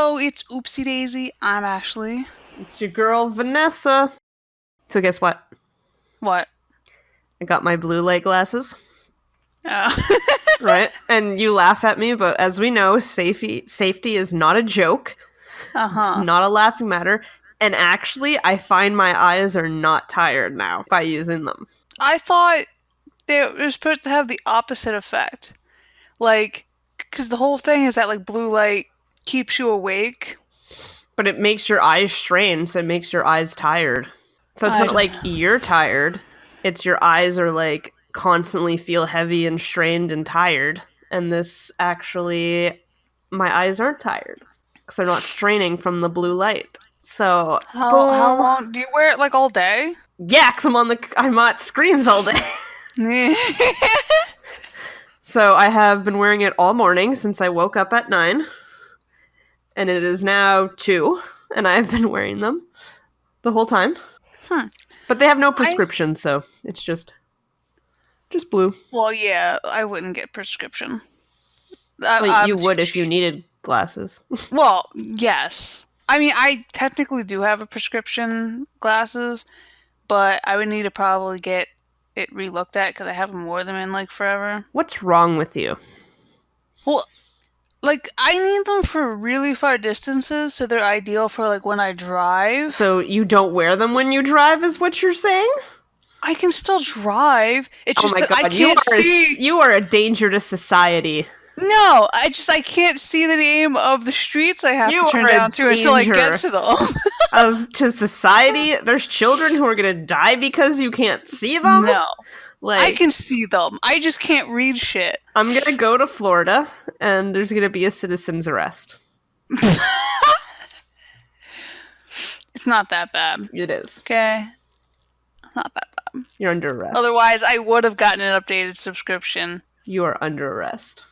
Hello, it's Oopsy Daisy. I'm Ashley. It's your girl, Vanessa. So guess what? What? I got my blue light glasses, Oh. right? And you laugh at me, but as we know, safety is not a joke. It's not a laughing matter. And actually, I find my eyes are not tired now by using them. I thought they were supposed to have the opposite effect. Like, because the whole thing is that, like, blue light keeps you awake. But it makes your eyes strain, so it makes your eyes tired. So it's not like you're tired. It's your eyes are, like, constantly feel heavy and strained and tired. And this actually, my eyes aren't tired. Because they're not straining from the blue light. So how long do you wear it? Like all day? Yeah, because I'm at screens all day. So I have been wearing it all morning since I woke up at 9, and it is now 2, and I've been wearing them the whole time. But they have no prescription, so it's just blue. Well, yeah, I wouldn't get prescription. You would if you needed glasses. Well, yes. I mean, I technically do have a prescription glasses, but I would need to probably get it re-looked at because I haven't worn them in, like, forever. What's wrong with you? Well, like, I need them for really far distances, so they're ideal for, like, when I drive. So you don't wear them when you drive, is what you're saying? I can still drive. It's just that I can't you are a danger to society. No, I can't see the name of the streets I have to turn down to until I get to them. To society? There's children who are going to die because you can't see them? No. I can see them. I just can't read shit. I'm going to go to Florida, and there's going to be a citizen's arrest. It's not that bad. It is. Okay? Not that bad. You're under arrest. Otherwise, I would have gotten an updated subscription. You are under arrest.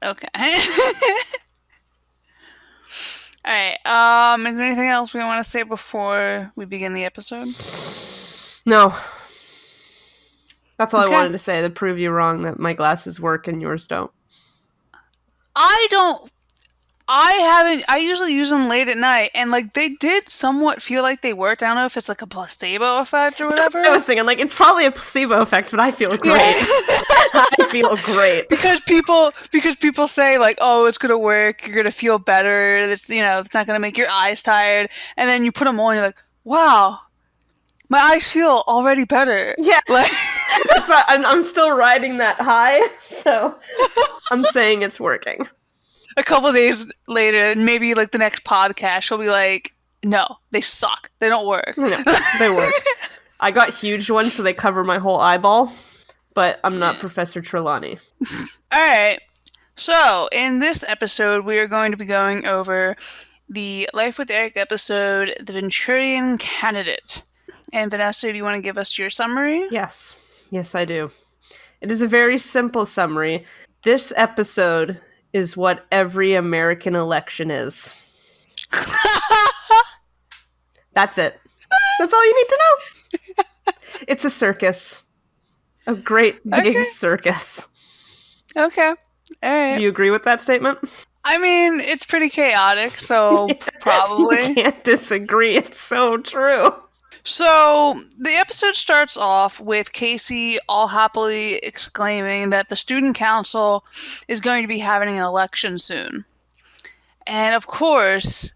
Okay. Alright, is there anything else we want to say before we begin the episode? No. That's all I wanted to say, to prove you wrong that my glasses work and yours don't. I usually use them late at night, and, like, they did somewhat feel like they worked. I don't know if it's, like, a placebo effect or whatever. I was thinking, like, it's probably a placebo effect, but I feel great. I feel great. Because people say, like, oh, it's gonna work, you're gonna feel better, it's not gonna make your eyes tired, and then you put them on, and you're like, wow, my eyes feel already better. Yeah. Like, I'm still riding that high, so I'm saying it's working. A couple days later, maybe, like, the next podcast, she'll be like, no, they suck. They don't work. No, they work. I got huge ones, so they cover my whole eyeball, but I'm not Professor Trelawney. Alright, so in this episode, we are going to be going over the Life with Eric episode, The Venturian Candidate. And Vanessa, do you want to give us your summary? Yes. Yes, I do. It is a very simple summary. This episode is what every American election is. That's it. That's all you need to know. It's a circus. A great big circus. Okay. All right. Do you agree with that statement? I mean, it's pretty chaotic, so probably. You can't disagree. It's so true. So, the episode starts off with Casey all happily exclaiming that the student council is going to be having an election soon. And of course,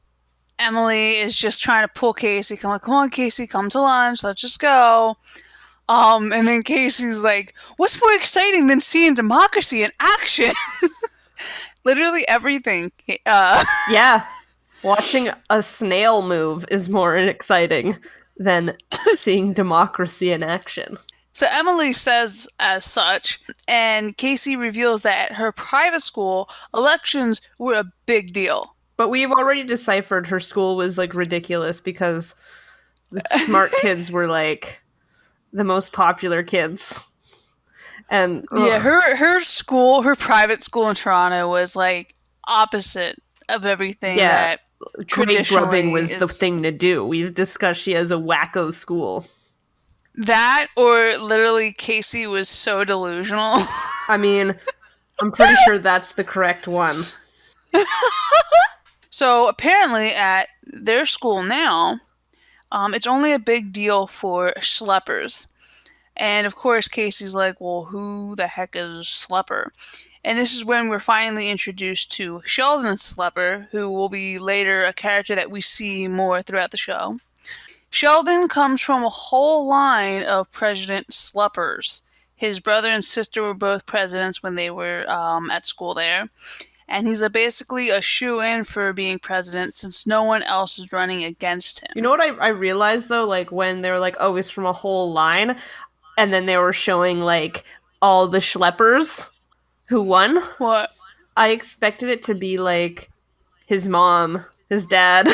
Emily is just trying to pull Casey. Come on, Casey, come to lunch. Let's just go. And then Casey's like, what's more exciting than seeing democracy in action? Literally everything. Yeah. Watching a snail move is more exciting than seeing democracy in action. So Emily says as such, and Casey reveals that at her private school, elections were a big deal. But we've already deciphered her school was, like, ridiculous because the smart kids were, like, the most popular kids. And yeah, her private school in Toronto was, like, opposite of everything that grade grubbing was the thing to do. We've discussed she has a wacko school. That, or literally Casey was so delusional. I mean, I'm pretty sure that's the correct one. So apparently at their school now, it's only a big deal for schleppers. And of course, Casey's like, well, who the heck is Schlepper? And this is when we're finally introduced to Sheldon Schlepper, who will be later a character that we see more throughout the show. Sheldon comes from a whole line of President Schleppers. His brother and sister were both presidents when they were at school there. And he's basically a shoe-in for being president since no one else is running against You him. know what I realized though, like when they were like, oh, he's from a whole line, and then they were showing like all the schleppers who won. What? I expected it to be like his mom, his dad.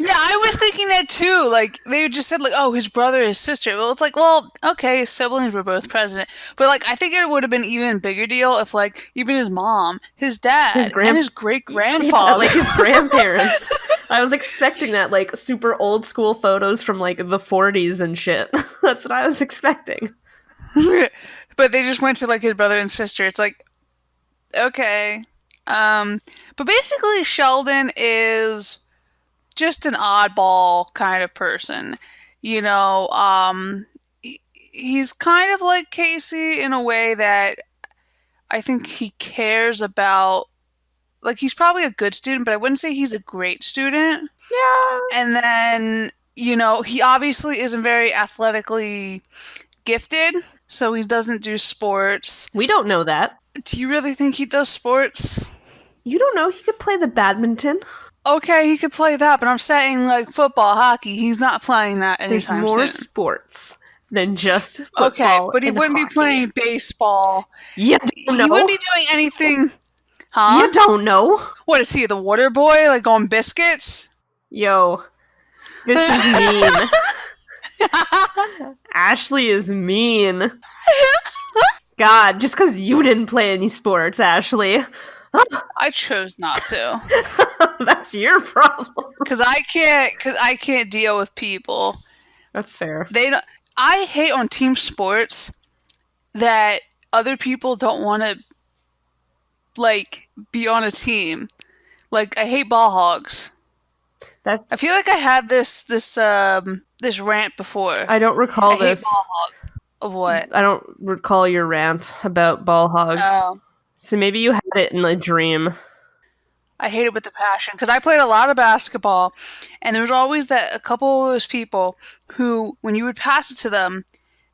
Yeah, I was thinking that too. Like they just said, like, oh, his brother, his sister. Well, it's like, well, okay, his siblings were both president, but like, I think it would have been even bigger deal if like even his mom, his His dad, and grand his great yeah, grandfather. like his grandparents. I was expecting that, like super old school photos from like the 40s and shit. That's what I was expecting. But they just went to like his brother and sister. It's like, okay. Um, but basically, Sheldon is just an oddball kind of person. You know, he's kind of like Casey in a way that I think he cares about. Like, he's probably a good student, but I wouldn't say he's a great student. Yeah, And then, you know, he obviously isn't very athletically gifted, so he doesn't do sports. we don't know that. Do you really think he does sports? You don't know he could play the badminton. Okay, he could play that, but I'm saying like football, hockey. He's not playing that There's anytime more soon. sports than just Okay, football but he and wouldn't be hockey. playing baseball. You don't He wouldn't know. be doing anything. You Huh? don't know. What is he, the water boy, like on biscuits? Yo, this is mean. Ashley is mean. God, just because you didn't play any sports, Ashley. I chose not to That's your problem. because I can't deal with people. That's fair. They don't. I hate on team sports that other people don't want to like be on a team. Like I hate ball hogs. That's I feel like I had this rant before. I don't I recall hate this. ball hog. Of what? I don't recall your rant about ball hogs. Oh, So maybe you had it in a dream. I hate it with a passion because I played a lot of basketball, and there was always that a couple of those people who, when you would pass it to them,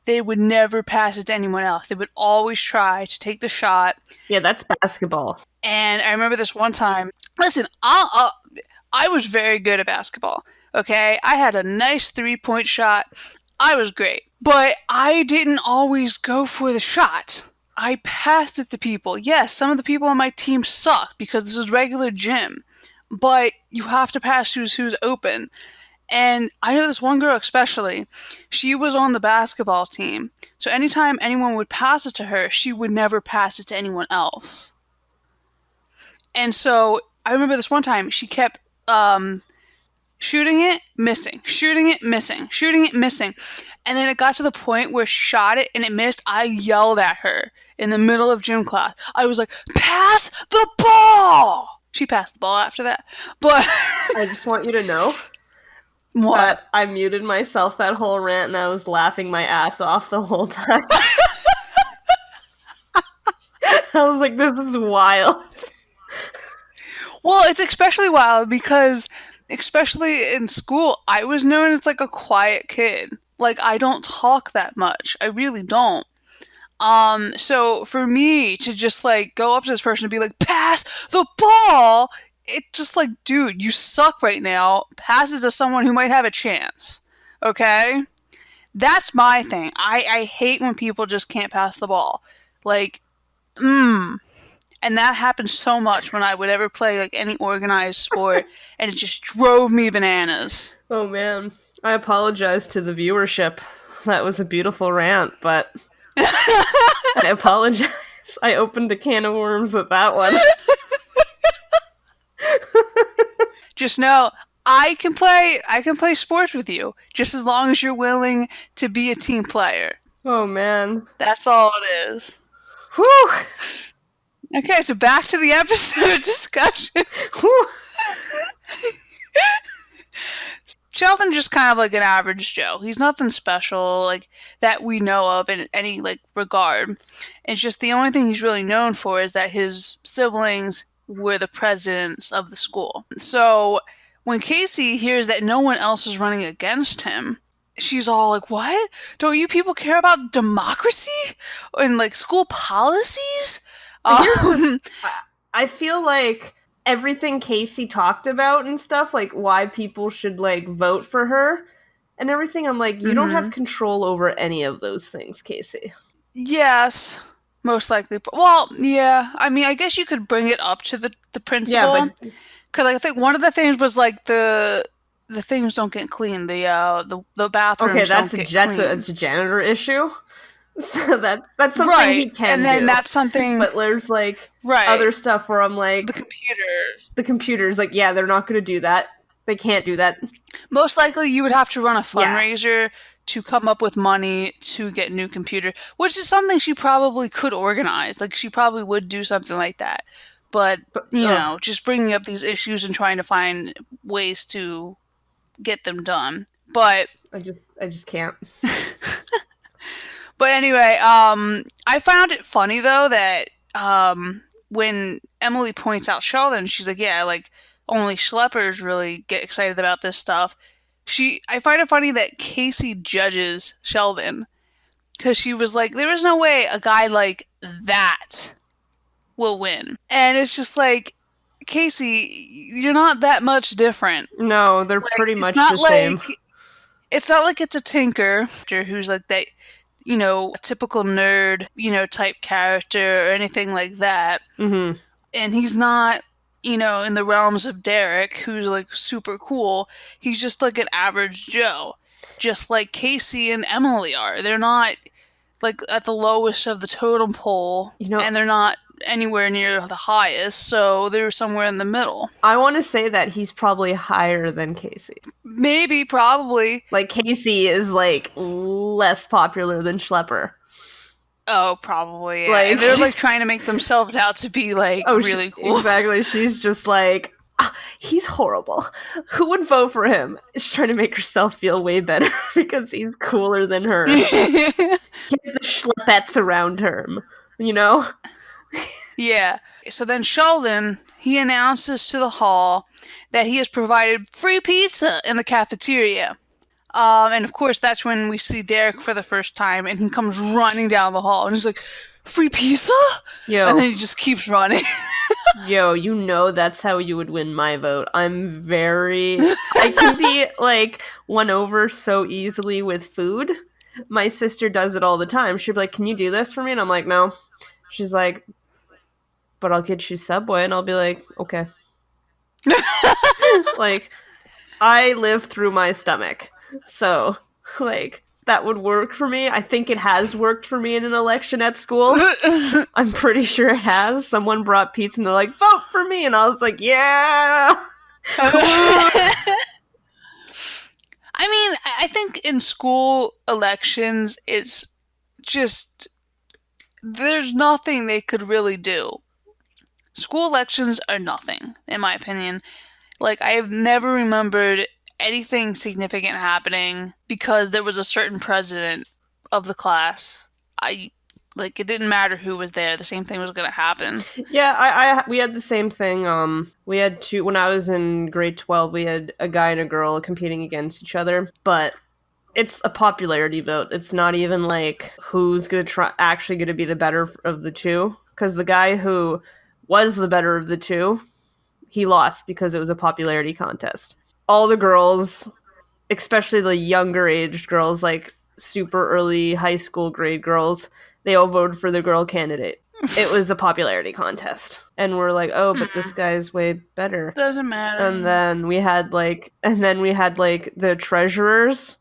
they would never pass it to anyone else. They would always try to take the shot. Yeah, that's basketball. And I remember this one time. Listen, I was very good at basketball. Okay, I had a nice 3-point shot. I was great, but I didn't always go for the shot. I passed it to people. Yes, some of the people on my team suck because this is regular gym, but you have to pass who's open. And I know this one girl especially, she was on the basketball team. So anytime anyone would pass it to her, she would never pass it to anyone else. And so I remember this one time she kept shooting it, missing, shooting it, missing, shooting it, missing. And then it got to the point where she shot it and it missed. I yelled at her in the middle of gym class. I was like, pass the ball! She passed the ball after that. But I just want you to know what? that I muted myself that whole rant and I was laughing my ass off the whole time. I was like, this is wild. Well, it's especially wild because, especially in school, I was known as like a quiet kid. Like, I don't talk that much. I really don't. So for me to just like go up to this person and be like, pass the ball, it's just like, dude, you suck right now. Pass it to someone who might have a chance. Okay? That's my thing. I hate when people just can't pass the ball. Like, and that happened so much when I would ever play like any organized sport, and it just drove me bananas. Oh man, I apologize to the viewership. That was a beautiful rant, but I apologize. I opened a can of worms with that one. Just know I can play sports with you just as long as you're willing to be a team player. Oh man. That's all it is. Whew. Okay, so back to the episode discussion. Whew. Sheldon's just kind of like an average Joe. He's nothing special, like, that we know of in any, like, regard. It's just the only thing he's really known for is that his siblings were the presidents of the school. So when Casey hears that no one else is running against him, she's all like, "What? Don't you people care about democracy and, like, school policies?" Um, I feel like everything Casey talked about and stuff, like why people should like vote for her and everything, I'm like, you don't have control over any of those things, Casey. Yes, most likely. Well, yeah. I mean, I guess you could bring it up to the principal. Yeah, but Because I think one of the things was like the things don't get clean. The bathrooms okay, don't get clean. It's a janitor issue. So that's something Right, he can and then do. that's something. But there's like Right, other stuff where I'm like, the computers, like, yeah, they're not going to do that. They can't do that. most likely you would have to run a Yeah. fundraiser to come up with money to get new computer, which is something she probably could organize. Like, she probably would do something like that. But you know, just bringing up these issues and trying to find ways to get them done. But I just can't. But anyway, I found it funny though that when Emily points out Sheldon, she's like, "Yeah, like only schleppers really get excited about this stuff." I find it funny that Casey judges Sheldon because she was like, "There is no way a guy like that will win," and it's just like, Casey, you're not that much different. No, they're Like, pretty it's much not the like same. it's not like it's a tinker who's like that, you know, a typical nerd, you know, type character or anything like that. Mm-hmm. And he's not, you know, in the realms of Derek, who's like super cool. He's just like an average Joe, just like Casey and Emily are. They're not like at the lowest of the totem pole, You know, and they're not anywhere near the highest, so they're somewhere in the middle. I want to say that he's probably higher than Casey. Maybe, probably. Like, Casey is like less popular than Schlepper. Oh, probably. Yeah. Like, and they're like trying to make themselves out to be like really cool. Exactly. She's just like, he's horrible. Who would vote for him? She's trying to make herself feel way better because he's cooler than her. He has the schleppettes around him, you know? Yeah. So then Sheldon, he announces to the hall that he has provided free pizza in the cafeteria. And of course, that's when we see Derek for the first time, and he comes running down the hall, and he's like, "Free pizza?" Yo. And then he just keeps running. Yo, you know that's how you would win my vote. I can be, like, won over so easily with food. My sister does it all the time. She'll be like, "Can you do this for me?" And I'm like, "No." She's like, "But I'll get you Subway." And I'll be like, "Okay." Like, I live through my stomach. So, like, that would work for me. I think it has worked for me in an election at school. I'm pretty sure it has. Someone brought pizza and they're like, "Vote for me." And I was like, "Yeah." I mean, I think in school elections, it's just, there's nothing they could really do. School elections are nothing, in my opinion. Like, I have never remembered anything significant happening because there was a certain president of the class. Like, it didn't matter who was there, the same thing was going to happen. Yeah, we had the same thing. We had two, when I was in grade 12, we had a guy and a girl competing against each other, but it's a popularity vote. It's not even like who's actually gonna be the better of the two, because the guy who was the better of the two, he lost because it was a popularity contest. All the girls, especially the younger aged girls, like super early high school grade girls, they all voted for the girl candidate. It was a popularity contest. And we're like, "Oh, but this guy's way better." Doesn't matter. And then we had like the treasurers.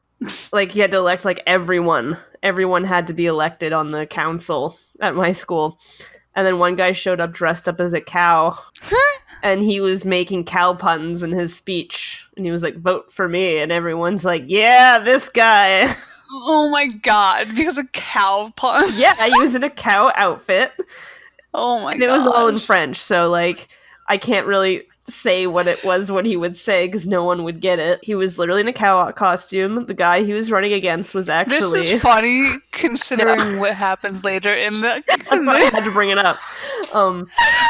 Like, you had to elect like everyone. Everyone had to be elected on the council at my school. And then one guy showed up dressed up as a cow. And he was making cow puns in his speech. And he was like, "Vote for me." And everyone's like, "Yeah, this guy." Oh my god, because of cow pun. Yeah, he was in a cow outfit. Oh my god. And it was all in French, so like I can't really say what it was, what he would say, because no one would get it. He was literally in a cow costume. The guy he was running against was This actually... is funny considering what happens later in the. That's why I had to bring it up.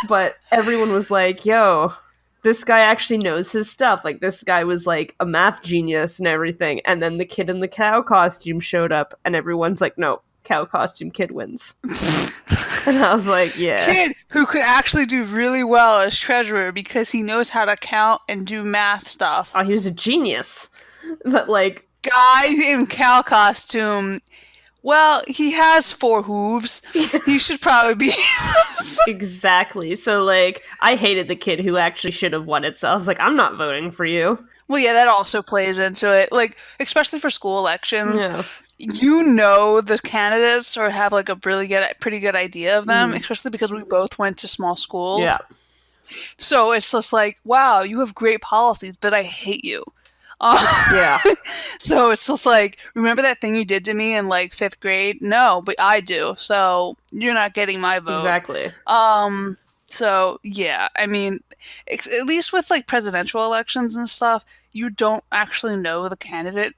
But everyone was like, yo, this guy actually knows his stuff. Like, this guy was like a math genius and everything. And then the kid in the cow costume showed up, and everyone's like, no, cow costume kid wins. And I was like, yeah. Kid who could actually do really well as treasurer because he knows how to count and do math stuff. Oh, he was a genius. But, like... Guy in cow costume, well, he has 4 hooves. He should probably be... Exactly. So, like, I hated the kid who actually should have won it, so I was like, I'm not voting for you. Well, yeah, that also plays into it. Like, especially for school elections. Yeah. You know the candidates or have like a pretty good idea of them, especially because we both went to small schools. Yeah. So it's just like, wow, you have great policies, but I hate you. Yeah. So it's just like, remember that thing you did to me in like 5th grade? No, but I do. So you're not getting my vote. Exactly. So yeah, I mean, at least with like presidential elections and stuff, you don't actually know the candidate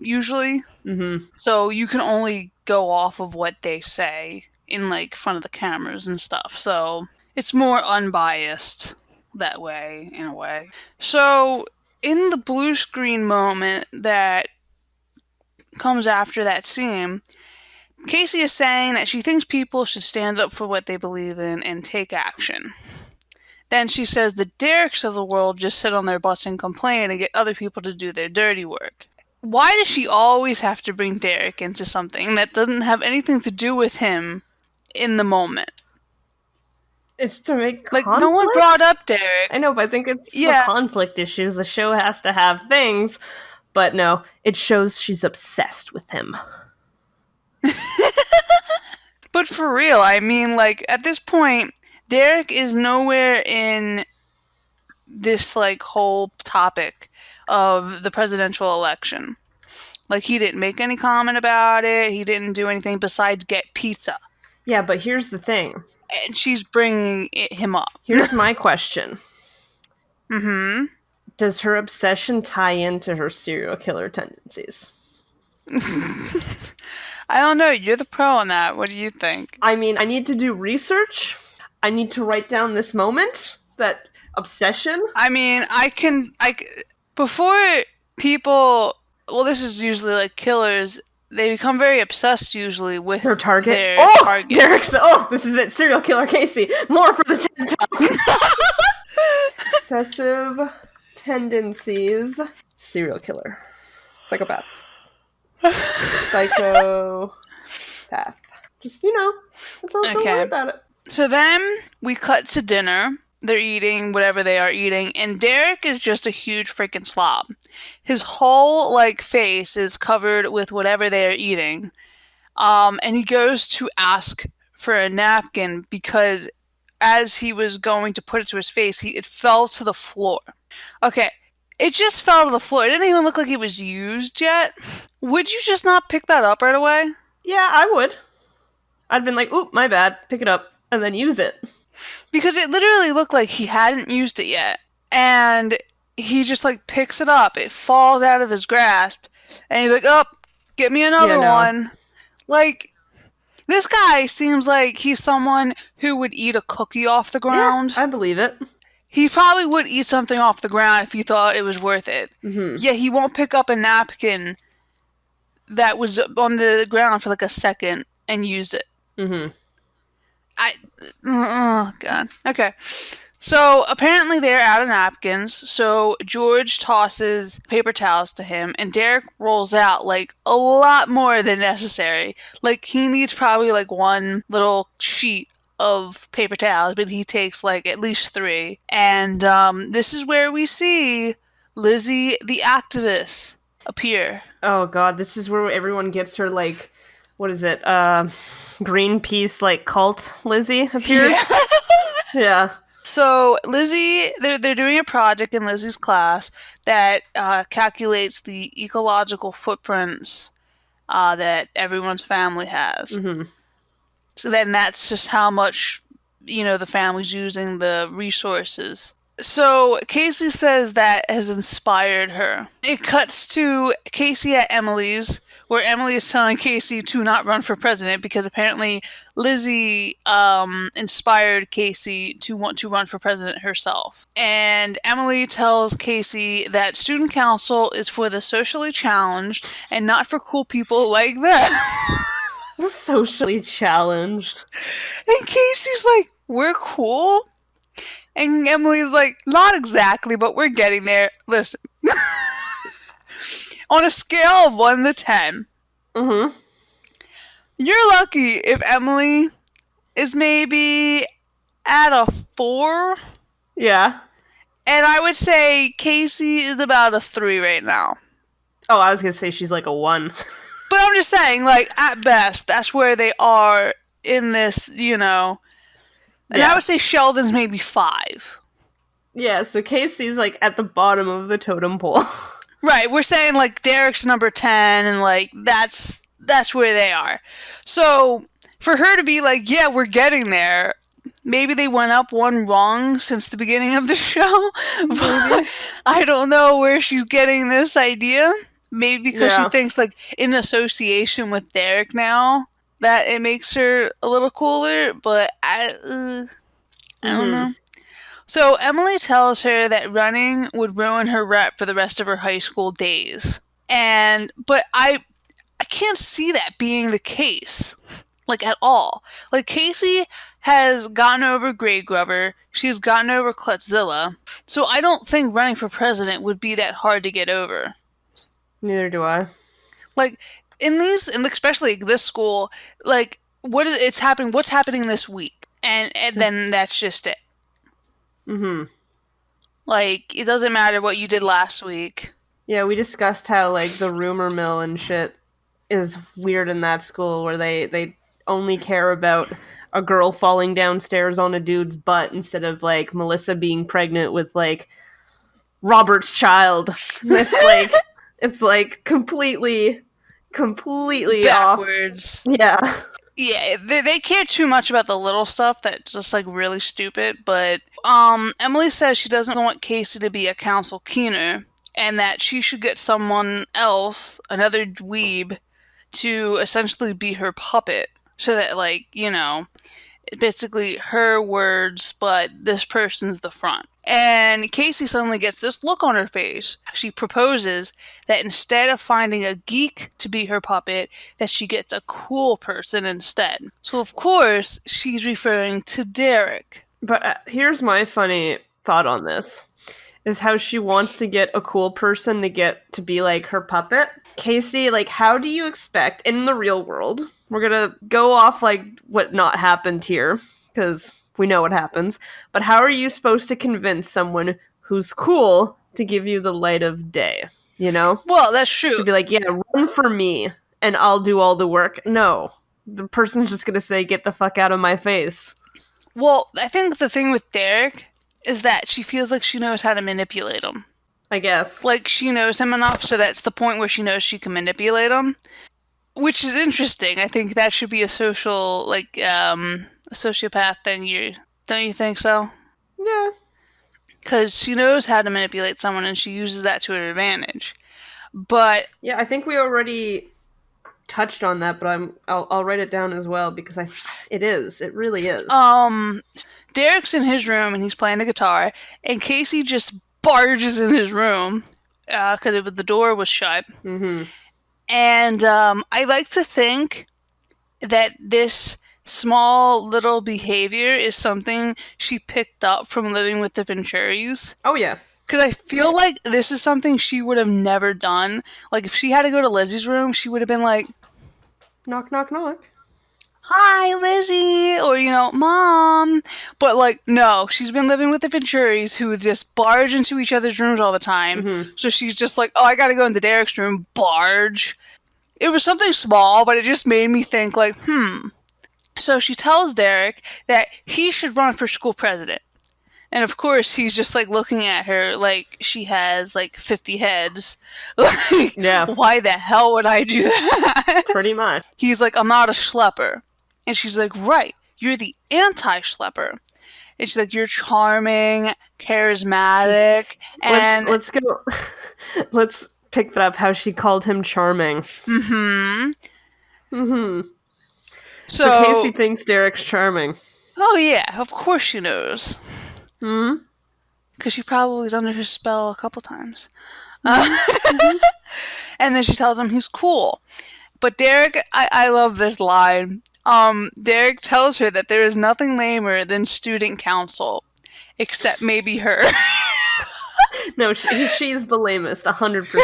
usually. Mm-hmm. So you can only go off of what they say in like front of the cameras and stuff. So it's more unbiased that way, in a way. So in the blue screen moment that comes after that scene, Casey is saying that she thinks people should stand up for what they believe in and take action. Then she says the Derricks of the world just sit on their butts and complain and get other people to do their dirty work. Why does she always have to bring Derek into something that doesn't have anything to do with him in the moment? It's to make like conflict? No one brought up Derek. I know, but I think it's the conflict issues. The show has to have things, but no, it shows she's obsessed with him. But for real, I mean, like, at this point, Derek is nowhere in this, like, whole topic of the presidential election. Like, he didn't make any comment about it. He didn't do anything besides get pizza. Yeah, but here's the thing. And she's bringing him up. Here's my question. Mm-hmm. Does her obsession tie into her serial killer tendencies? I don't know. You're the pro on that. What do you think? I mean, I need to do research. I need to write down this moment, that obsession. I mean, before people, well, this is usually like killers, they become very obsessed usually with their target. Target. Derek's, this is it. Serial killer Casey. More for the TED Talk. Obsessive tendencies. Serial killer. Psychopaths. Psychopath. Just, that's all. Don't worry about it. So then we cut to dinner. They're eating whatever they are eating, and Derek is just a huge freaking slob. His whole, face is covered with whatever they are eating. And he goes to ask for a napkin because as he was going to put it to his face, it fell to the floor. Okay, it just fell to the floor. It didn't even look like it was used yet. Would you just not pick that up right away? Yeah, I would. I'd been like, oop, my bad. Pick it up and then use it. Because it literally looked like he hadn't used it yet. And he just, picks it up. It falls out of his grasp. And he's like, oh, get me another one. This guy seems like he's someone who would eat a cookie off the ground. Yeah, I believe it. He probably would eat something off the ground if he thought it was worth it. Mm-hmm. Yeah, he won't pick up a napkin that was on the ground for a second and use it. Mm-hmm. Oh, God. Okay. So, apparently they're out of napkins, so George tosses paper towels to him, and Derek rolls out, a lot more than necessary. He needs probably, one little sheet of paper towels, but he takes, at least 3. And, this is where we see Lizzie, the activist, appear. Oh, God, this is where everyone gets her, what is it, Greenpeace, cult Lizzie appears? Yeah. So Lizzie, they're doing a project in Lizzie's class that calculates the ecological footprints that everyone's family has. Mm-hmm. So then that's just how much, the family's using the resources. So Casey says that has inspired her. It cuts to Casey at Emily's, where Emily is telling Casey to not run for president because apparently Lizzie inspired Casey to want to run for president herself. And Emily tells Casey that student council is for the socially challenged and not for cool people like that. Socially challenged. And Casey's like, we're cool? And Emily's like, not exactly, but we're getting there. Listen. On a scale of 1 to 10, you're lucky if Emily is maybe at a 4. Yeah. And I would say Casey is about a 3 right now. Oh, I was going to say she's like a 1. But I'm just saying, like, at best, that's where they are in this, you know. And Yeah. I would say Sheldon's maybe 5. Yeah, so Casey's like at the bottom of the totem pole. Right, we're saying like Derek's number 10 and like that's where they are. So for her to be like, yeah, we're getting there, maybe they went up one wrong since the beginning of the show. But I don't know where she's getting this idea. Maybe because she thinks like in association with Derek now that it makes her a little cooler, but I don't know. So Emily tells her that running would ruin her rep for the rest of her high school days. But I can't see that being the case. Like at all. Like Casey has gotten over Grey Grubber, she's gotten over Clutzilla. So I don't think running for president would be that hard to get over. Neither do I. Like in especially this school, like what's happening this week? And then that's just it. Like, it doesn't matter what you did last week. Yeah, we discussed how, like, the rumor mill and shit is weird in that school where they only care about a girl falling downstairs on a dude's butt instead of, like, Melissa being pregnant with, like, Robert's child. It's like completely backwards. Off. Yeah. Yeah, they care too much about the little stuff that's just like really stupid, but Emily says she doesn't want Casey to be a council keener and that she should get someone else, another dweeb, to essentially be her puppet so that, like, you know, basically her words, but this person's the front. And Casey suddenly gets this look on her face. She proposes that instead of finding a geek to be her puppet, that she gets a cool person instead. So of course, she's referring to Derek. But here's my funny thought on this. Is how she wants to get a cool person to get to be like her puppet. Casey, like, how do you expect in the real world? We're gonna go off like what not happened here, because we know what happens. But how are you supposed to convince someone who's cool to give you the light of day? You know? Well, that's true. To be like, yeah, run for me, and I'll do all the work. No. The person's just gonna say, get the fuck out of my face. Well, I think the thing with Derek is that she feels like she knows how to manipulate him. I guess. Like, she knows him enough, so that's the point where she knows she can manipulate him. Which is interesting. I think that should be a social, like, a sociopath thing. Don't you think so? Yeah. Because she knows how to manipulate someone, and she uses that to her advantage. But... yeah, I think we already touched on that, but I'll write it down as well, because it really is. Derek's in his room and he's playing the guitar, and Casey just barges in his room because the door was shut. Mm-hmm. And I like to think that this small little behavior is something she picked up from living with the Venturis. Oh, yeah. Because I feel like this is something she would have never done. Like, if she had to go to Lizzie's room, she would have been like, knock, knock, knock. Hi, Lizzie, or, you know, Mom. But, like, no, she's been living with the Venturis who just barge into each other's rooms all the time. Mm-hmm. So she's just like, oh, I gotta go into Derek's room, barge. It was something small, but it just made me think, like, So she tells Derek that he should run for school president. And of course, he's just, like, looking at her like she has, like, 50 heads. Like, yeah. Why the hell would I do that? Pretty much. He's like, I'm not a schlepper. And she's like, right, you're the anti-schlepper. And she's like, you're charming, charismatic, and Let's go. Let's pick that up. How she called him charming. mm-hmm. Mm-hmm. So So, Casey thinks Derek's charming. oh yeah, of course she knows. Hmm. Because she probably was under his spell a couple times. Mm-hmm. Mm-hmm. And then she tells him he's cool. But Derek, I love this line. Derek tells her that there is nothing lamer than student council, except maybe her. No, she's the lamest, 100%.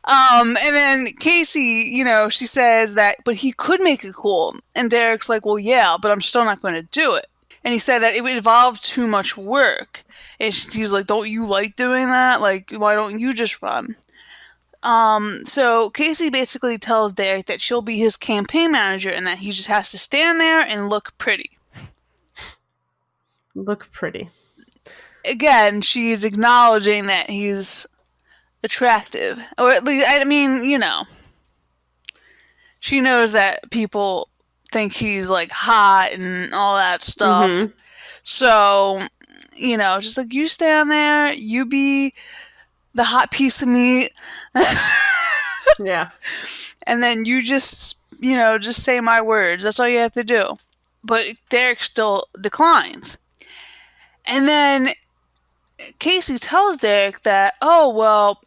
And then Casey, she says that, but he could make it cool. And Derek's like, well, yeah, but I'm still not going to do it. And he said that it would involve too much work. And he's like, don't you like doing that? Like, why don't you just run? So Casey basically tells Derek that she'll be his campaign manager and that he just has to stand there and look pretty. Look pretty. Again, she's acknowledging that he's attractive. Or at least, I mean, she knows that people think he's like hot and all that stuff. Mm-hmm. So, just like you stand there, you be the hot piece of meat. Yeah. And then you just say my words. That's all you have to do. But Derek still declines. And then Casey tells Derek that, oh, well,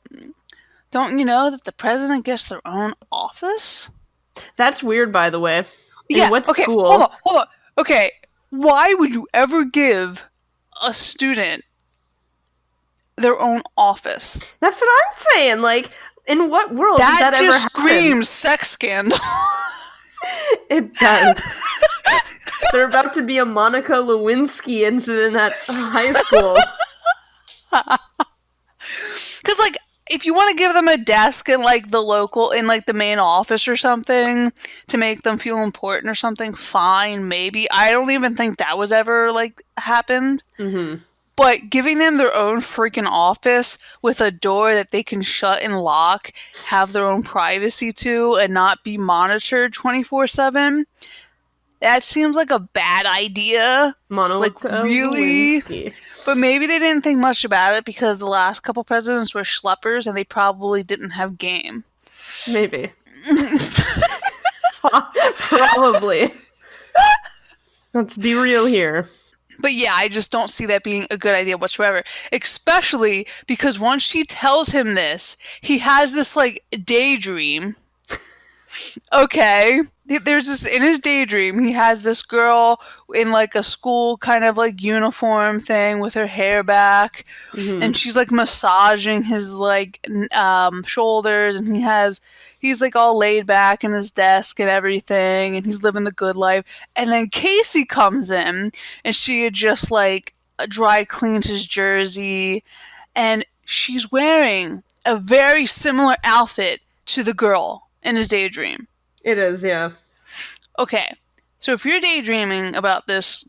don't you know that the president gets their own office? That's weird, by the way. Yeah, what okay, school? hold on. Okay, why would you ever give a student their own office? That's what I'm saying. Like, in what world does that ever happen? That just screams sex scandal. It does. There's about to be a Monica Lewinsky incident at high school. Because, like, if you want to give them a desk in, like, the main office or something to make them feel important or something, fine, maybe. I don't even think that was ever, like, happened. Mm-hmm. But giving them their own freaking office with a door that they can shut and lock, have their own privacy to, and not be monitored 24/7, that seems like a bad idea. Monica really? Lewinsky. But maybe they didn't think much about it because the last couple presidents were schleppers and they probably didn't have game. Maybe. Probably. Let's be real here. But yeah, I just don't see that being a good idea whatsoever. Especially because once she tells him this, he has this, like, daydream. Okay. There's this, in his daydream, he has this girl in, like, a school kind of, like, uniform thing with her hair back. Mm-hmm. And she's, like, massaging his, like, shoulders. And he's, like, all laid back in his desk and everything. And he's living the good life. And then Casey comes in. And she had just, like, dry cleaned his jersey. And she's wearing a very similar outfit to the girl in his daydream. It is, yeah. Okay, so if you're daydreaming about this,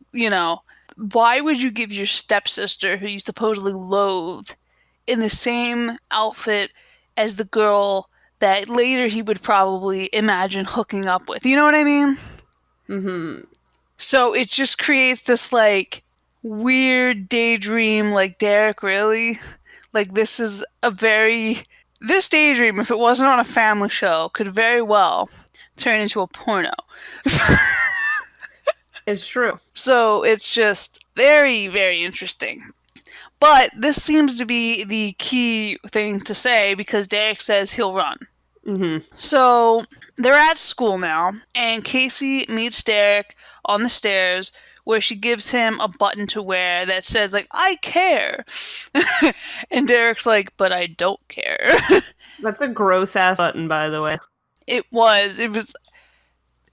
why would you give your stepsister, who you supposedly loathe, in the same outfit as the girl that later he would probably imagine hooking up with? You know what I mean? Mm-hmm. So it just creates this, like, weird daydream, like, Derek, really? Like, this daydream, if it wasn't on a family show, could very well turn into a porno. It's true. So it's just very, very interesting. But this seems to be the key thing to say because Derek says he'll run. Mm-hmm. So they're at school now, and Casey meets Derek on the stairs where she gives him a button to wear that says, like, I care. And Derek's like, but I don't care. That's a gross-ass button, by the way. It was,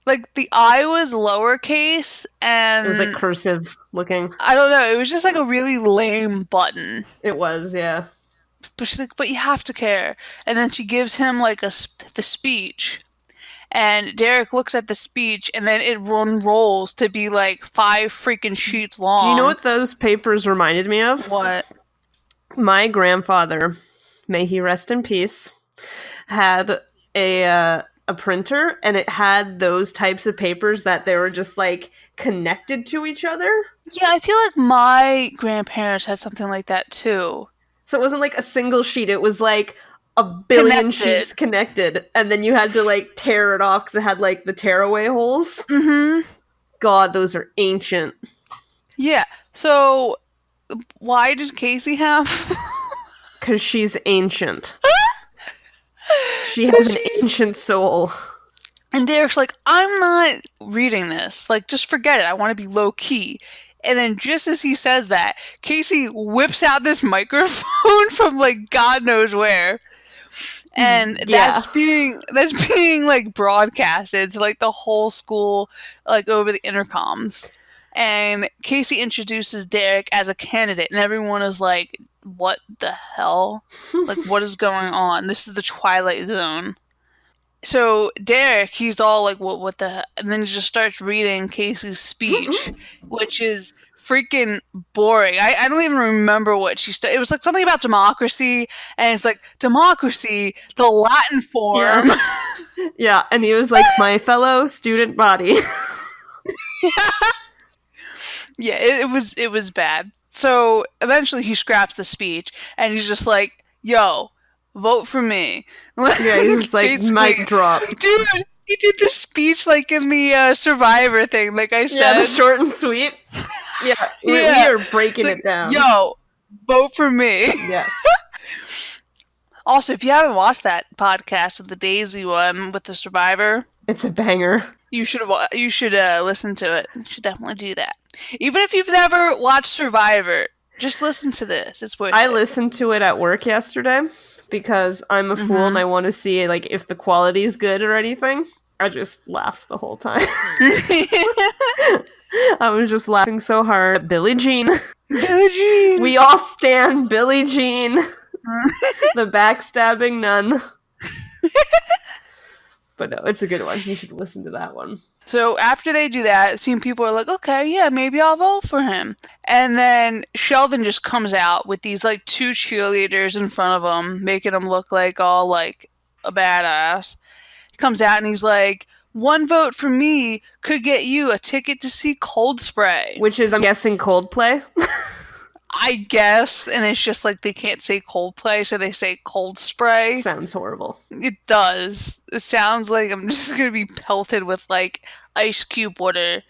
like, the I was lowercase, and... It was, like, cursive looking. I don't know, it was just, like, a really lame button. It was, yeah. But she's like, but you have to care. And then she gives him, like, the speech. And Derek looks at the speech, and then it unrolls to be, like, 5 freaking sheets long. Do you know what those papers reminded me of? What? My grandfather, may he rest in peace, had a a printer, and it had those types of papers that they were just like connected to each other. Yeah, I feel like my grandparents had something like that too. So it wasn't like a single sheet, it was like a billion Connected. sheets connected, and then you had to like tear it off because it had like the tearaway holes. Mm-hmm. God, those are ancient. Yeah. So why did Casey have? Because she's ancient. She has Because an she. ancient soul. And Derek's like, I'm not reading this. Like, just forget it. I want to be low key. And then just as he says that, Casey whips out this microphone from like God knows where. And Yeah. that's being like broadcasted to like the whole school, like over the intercoms. And Casey introduces Derek as a candidate, and everyone is like, what the hell? Like, what is going on? This is the Twilight Zone. So Derek, he's all like, what the? And then he just starts reading Casey's speech, which is freaking boring. I don't even remember what she it was like something about democracy, and it's like democracy, the Latin form. Yeah, and he was like, my fellow student body. Yeah, it was bad. So eventually he scraps the speech, and he's just like, yo, vote for me. Yeah, he was like, mic drop. Dude, he did the speech like in the Survivor thing, like I said. Yeah, the short and sweet. Yeah, we are breaking it down. Yo, vote for me. Yeah. Also, if you haven't watched that podcast with the Dasey one with the Survivor, it's a banger. You should listen to it. You should definitely do that. Even if you've never watched Survivor, just listen to this. It's worth it. I listened to it at work yesterday because I'm a fool and I want to see like if the quality is good or anything. I just laughed the whole time. I was just laughing so hard. Billie Jean. Billie Jean. We all stand Billie Jean. The backstabbing nun. But no, it's a good one. You should listen to that one. So after they do that, seeing people are like, okay, yeah, maybe I'll vote for him. And then Sheldon just comes out with these like two cheerleaders in front of him, making him look like all like a badass. He comes out and he's like, one vote for me could get you a ticket to see Cold Spray. Which is, I'm guessing, Coldplay? I guess, and it's just like they can't say Coldplay, so they say Cold Spray. Sounds horrible. It does. It sounds like I'm just gonna be pelted with like ice cube water.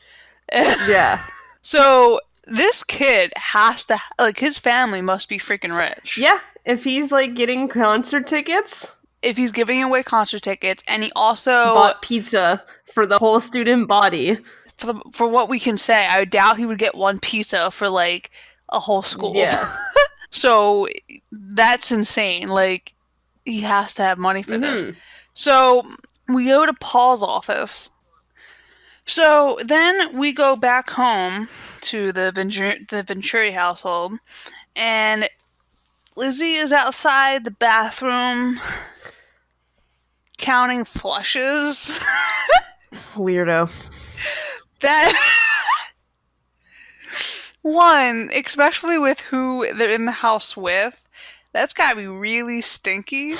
Yeah. So this kid has to like his family must be freaking rich. Yeah, if he's like getting concert tickets. If he's giving away concert tickets, and he also bought pizza for the whole student body. For what we can say, I doubt he would get one pizza for like a whole school. Yeah. So that's insane. Like, he has to have money for this. So we go to Paul's office. So then we go back home to the Venturi household, and Lizzie is outside the bathroom counting flushes. Weirdo. That one, especially with who they're in the house with, that's gotta be really stinky.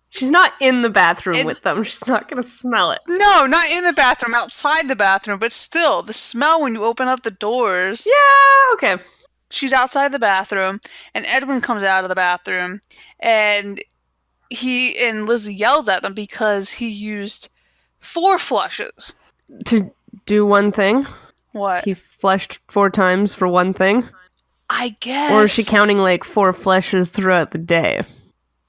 She's not in the bathroom with them. She's not gonna smell it. No, not in the bathroom, outside the bathroom, but still, the smell when you open up the doors. Yeah, okay. She's outside the bathroom, and Edwin comes out of the bathroom, and Lizzie yells at them because he used 4 flushes. To do one thing? What? He flushed 4 times for one thing? I guess. Or is she counting like 4 flushes throughout the day?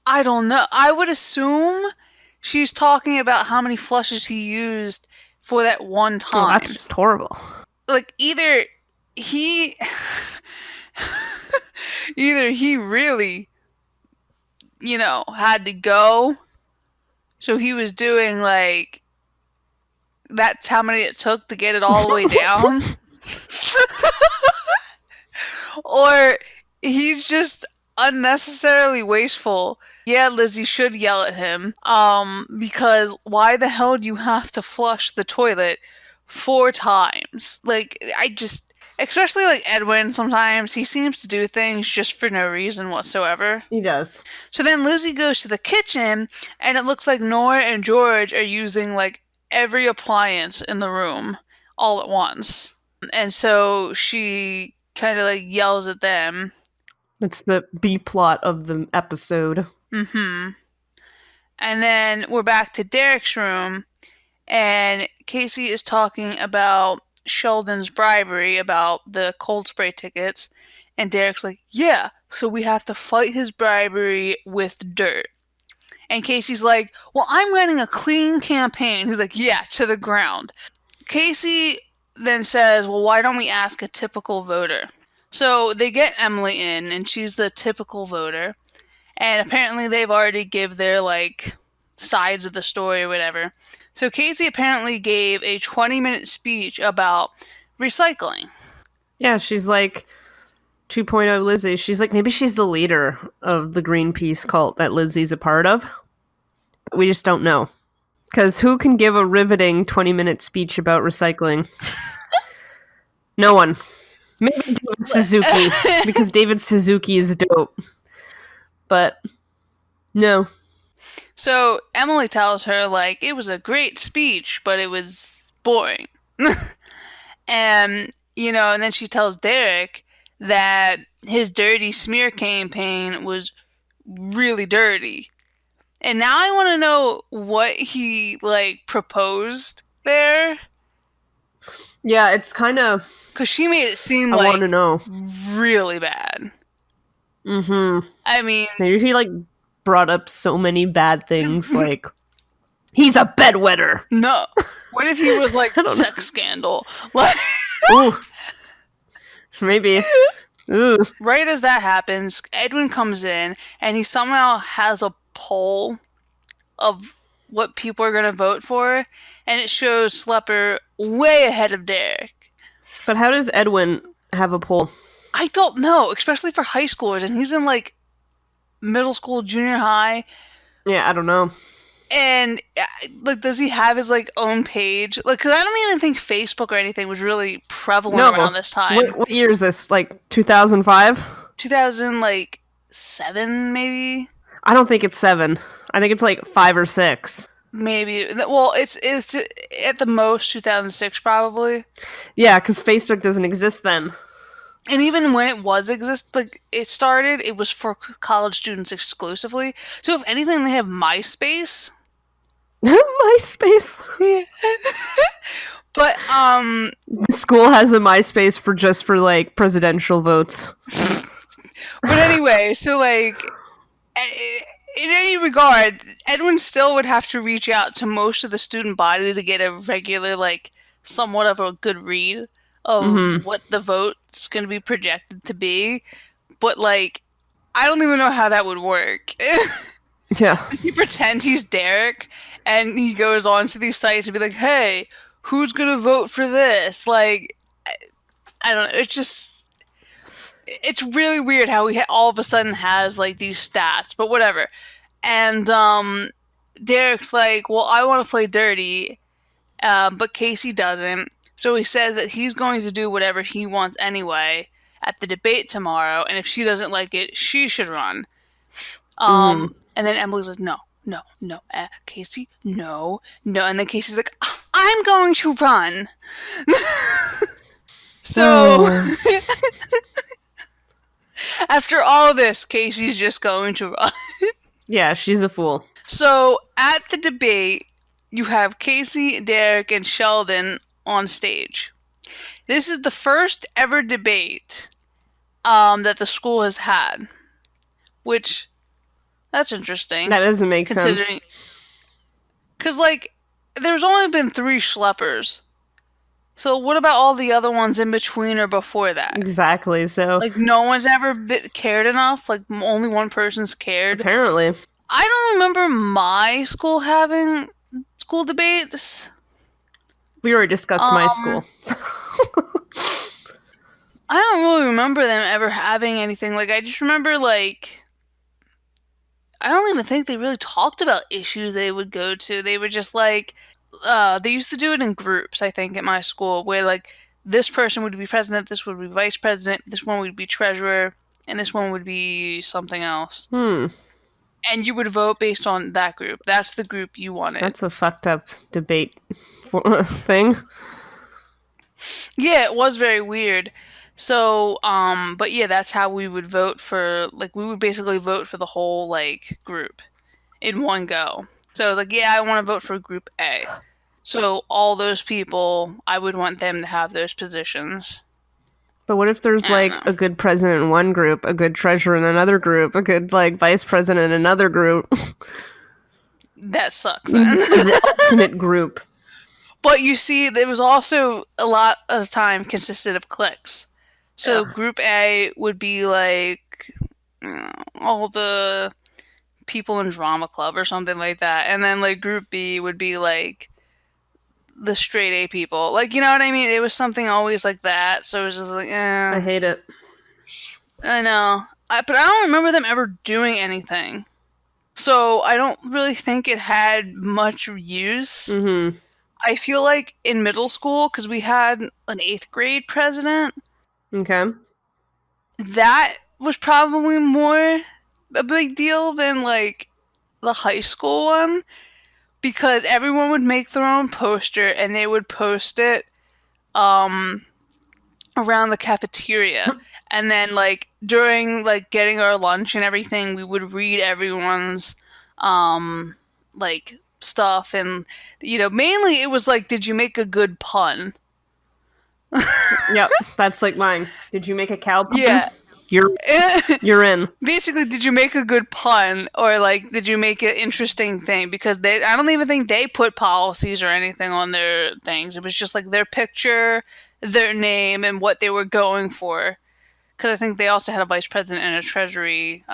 I don't know. I would assume she's talking about how many flushes he used for that one time. Oh, that's just horrible. Like, either he really, had to go, so he was doing, like, that's how many it took to get it all the way down. Or he's just unnecessarily wasteful. Yeah, Lizzie should yell at him. Because why the hell do you have to flush the toilet 4 times? Like, Especially like Edwin, sometimes he seems to do things just for no reason whatsoever. He does. So then Lizzie goes to the kitchen, and it looks like Nora and George are using like every appliance in the room all at once. And so she kind of like yells at them. It's the B plot of the episode. Mm-hmm. And then we're back to Derek's room, and Casey is talking about Sheldon's bribery, about the cold spray tickets. And Derek's like, yeah, so we have to fight his bribery with dirt. And Casey's like, well, I'm running a clean campaign. He's like, yeah, to the ground. Casey then says, well, why don't we ask a typical voter? So they get Emily in, and she's the typical voter. And apparently they've already give their, like, sides of the story or whatever. So Casey apparently gave a 20-minute speech about recycling. Yeah, she's like 2.0 Lizzie. She's like, maybe she's the leader of the Greenpeace cult that Lizzie's a part of. We just don't know. Because who can give a riveting 20-minute speech about recycling? No one. Maybe David Suzuki, because David Suzuki is dope. But no. So Emily tells her, like, it was a great speech, but it was boring. And, and then she tells Derek that his dirty smear campaign was really dirty. And now I want to know what he, like, proposed there. Yeah, it's kind of... Because she made it seem, I want to know. really bad. Mm-hmm. I mean... Maybe he, like, brought up so many bad things, like, he's a bedwetter. No. What if he was, like, sex scandal? Like... Ooh. Maybe. Ooh. Right as that happens, Edwin comes in, and he somehow has a poll of what people are going to vote for, and it shows Slepper way ahead of Derek. But how does Edwin have a poll? I don't know, especially for high schoolers, and he's in, like, middle school, junior high. Yeah, I don't know. And, like, does he have his, like, own page? Like, because I don't even think Facebook or anything was really prevalent around this time. What year is this? Like, 2005? 2007, maybe? I don't think it's 7. I think it's, like, 5 or 6. Maybe. Well, it's at the most 2006, probably. Yeah, because Facebook doesn't exist then. And even when it it started, it was for college students exclusively. So if anything, they have MySpace. MySpace. But the school has a MySpace for like presidential votes. But anyway, so like in any regard, Edwin still would have to reach out to most of the student body to get a regular, like, somewhat of a good read of what the vote's going to be projected to be. But, like, I don't even know how that would work. Yeah. He pretends he's Derek, and he goes on to these sites and be like, hey, who's going to vote for this? Like, I don't know. It's really weird how he all of a sudden has, like, these stats, but whatever. And Derek's like, well, I want to play dirty, but Casey doesn't. So he says that he's going to do whatever he wants anyway at the debate tomorrow, and if she doesn't like it, she should run. And then Emily's like, no, Casey, no. And then Casey's like, I'm going to run. So... After all this, Casey's just going to run. Yeah, she's a fool. So, at the debate, you have Casey, Derek, and Sheldon on stage. This is the first ever debate that the school has had. Which, that's interesting. That doesn't make sense. Because, like, there's only been 3 schleppers. So what about all the other ones in between or before that? Exactly, so... Like, no one's ever cared enough? Like, only one person's cared? Apparently. I don't remember my school having school debates. We already discussed my school. I don't really remember them ever having anything. Like, I just remember, like... I don't even think they really talked about issues they would go to. They were just, like... they used to do it in groups, I think, at my school, where, like, this person would be president, this would be vice president, this one would be treasurer, and this one would be something else. And you would vote based on that group. That's the group you wanted. That's a fucked up debate thing. Yeah, it was very weird. So, but yeah, that's how we would vote for, like, we would basically vote for the whole, like, group in one go. So, like, yeah, I want to vote for group A. So, all those people, I would want them to have those positions. But what if there's, like, a good president in one group, a good treasurer in another group, a good, like, vice president in another group? That sucks, then. The ultimate group. But you see, there was also a lot of the time consisted of cliques. So group A would be like all the people in drama club or something like that, and then like group B would be like the straight A people. Like, you know what I mean? It was something always like that. So it was just like, I hate it. I know, but I don't remember them ever doing anything. So I don't really think it had much use. Mm-hmm. I feel like in middle school, because we had an 8th grade president. Okay. That was probably more a big deal than, like, the high school one. Because everyone would make their own poster, and they would post it around the cafeteria. And then, like, during, like, getting our lunch and everything, we would read everyone's, like, stuff, and, you know, mainly it was like, did you make a good pun? Yep, that's like mine. Did you make a cow pun? Yeah. You're in. Basically, did you make a good pun, or like, did you make an interesting thing? Because I don't even think they put policies or anything on their things. It was just like their picture, their name, and what they were going for. Because I think they also had a vice president and a treasury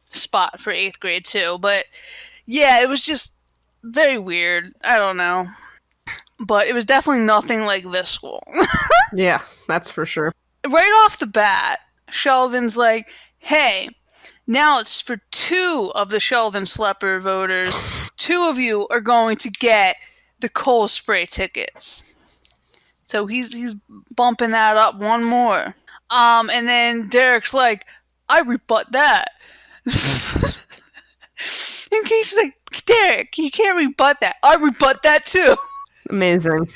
spot for 8th grade too. But yeah, it was just very weird. I don't know. But it was definitely nothing like this school. Yeah, that's for sure. Right off the bat, Sheldon's like, hey, now it's for 2 of the Sheldon Slepper voters. 2 of you are going to get the coal spray tickets. So he's bumping that up one more. And then Derek's like, I rebut that. In case he's like, Derek, he can't rebut that. I rebut that too. Amazing.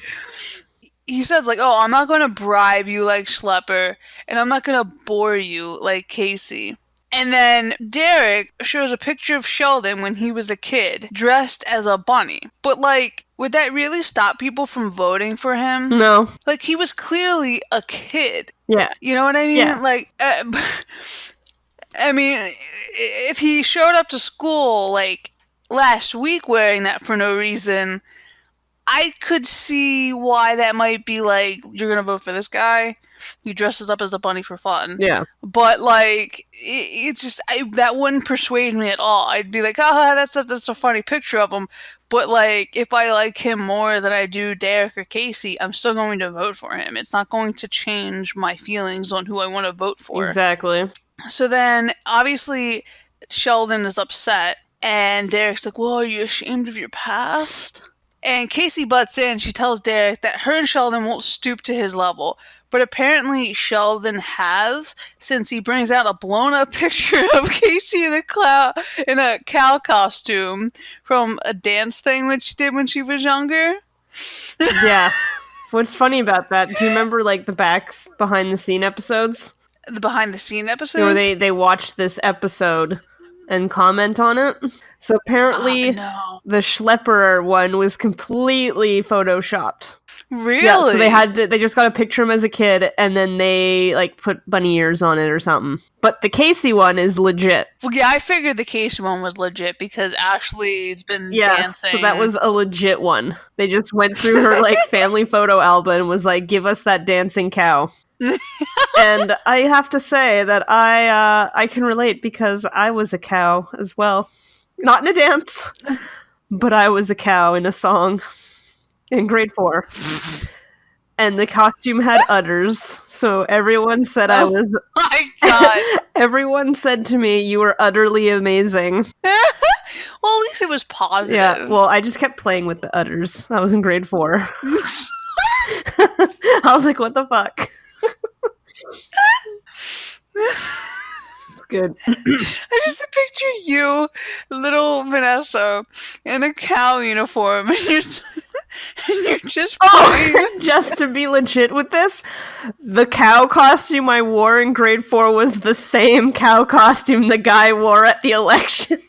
He says, like, oh, I'm not going to bribe you like Schlepper, and I'm not going to bore you like Casey. And then Derek shows a picture of Sheldon when he was a kid, dressed as a bunny. But, like, would that really stop people from voting for him? No. Like, he was clearly a kid. Yeah. You know what I mean? Yeah. Like, I mean, if he showed up to school, like, last week wearing that for no reason, I could see why that might be like, you're gonna vote for this guy? He dresses up as a bunny for fun. Yeah. But, like, it's just, that wouldn't persuade me at all. I'd be like, that's a funny picture of him. But, like, if I like him more than I do Derek or Casey, I'm still going to vote for him. It's not going to change my feelings on who I want to vote for. Exactly. So then, obviously, Sheldon is upset, and Derek's like, well, are you ashamed of your past? And Casey butts in. She tells Derek that her and Sheldon won't stoop to his level. But apparently Sheldon has, since he brings out a blown-up picture of Casey in a cow costume from a dance thing that she did when she was younger. Yeah. What's funny about that, do you remember, like, the behind-the-scene episodes? The behind-the-scene episodes? Where they watched this episode and comment on it. So apparently the Schlepper one was completely photoshopped. Really? Yeah, so they just got a picture of him as a kid, and then they, like, put bunny ears on it or something. But the Casey one is legit. Well, yeah, I figured the Casey one was legit because Ashley's been dancing. So that was a legit one. They just went through her, like, family photo album and was like, give us that dancing cow. And I have to say that I can relate because I was a cow as well. Not in a dance, but I was a cow in a song in grade 4. And the costume had udders, so everyone said I was... my God! Everyone said to me, you were utterly amazing. Well, at least it was positive. Yeah, well, I just kept playing with the udders. I was in grade 4. I was like, what the fuck? It's good. I just picture you, little Vanessa, in a cow uniform, and you're just Oh, just to be legit with this, the cow costume I wore in grade 4 was the same cow costume the guy wore at the election.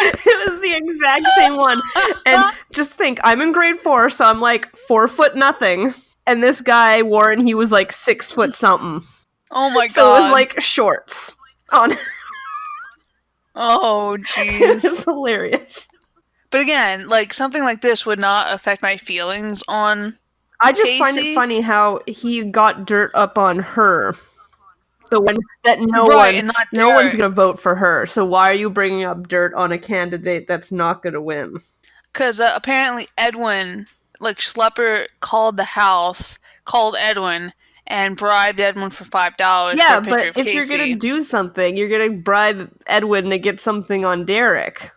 It was the exact same one. And just think, I'm in grade 4, so I'm like 4 foot nothing. And this guy wore, and he was like 6 foot something. Oh my god. So it was like shorts on. Oh, It jeez. was hilarious. But again, like, something like this would not affect my feelings on I just find Casey. it funny how he got dirt up on her. The one that Right, and not no one's Derek. gonna vote for her. So why are you bringing up dirt on a candidate that's not gonna win? Because apparently Edwin, like, Schlepper called the house, called Edwin, and bribed Edwin for $5 Yeah, for a picture but of if Casey. you're gonna do something, you're gonna bribe Edwin to get something on Derek.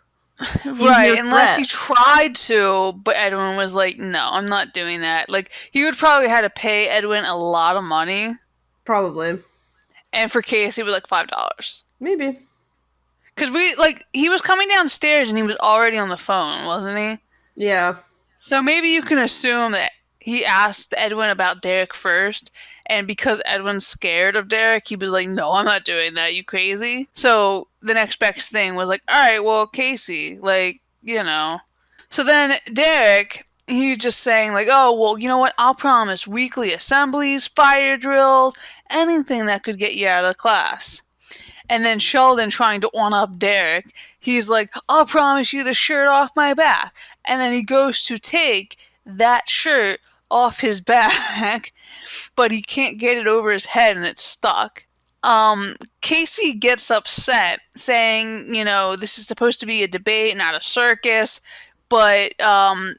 Right, unless he tried to, but Edwin was like, no, I'm not doing that. Like, he would probably have to pay Edwin a lot of money. Probably. And for Casey, it was like $5. Maybe. Because he was coming downstairs and he was already on the phone, wasn't he? Yeah. So maybe you can assume that he asked Edwin about Derek first, and because Edwin's scared of Derek, he was like, no, I'm not doing that, you crazy? So the next best thing was like, alright, well, Casey, like, you know. So then Derek, he's just saying like, oh, well, you know what, I'll promise weekly assemblies, fire drills, anything that could get you out of the class. And then Sheldon, trying to one-up Derek, he's like, I'll promise you the shirt off my back. And then he goes to take that shirt off his back, but he can't get it over his head and it's stuck. Casey gets upset, saying, you know, this is supposed to be a debate, not a circus, but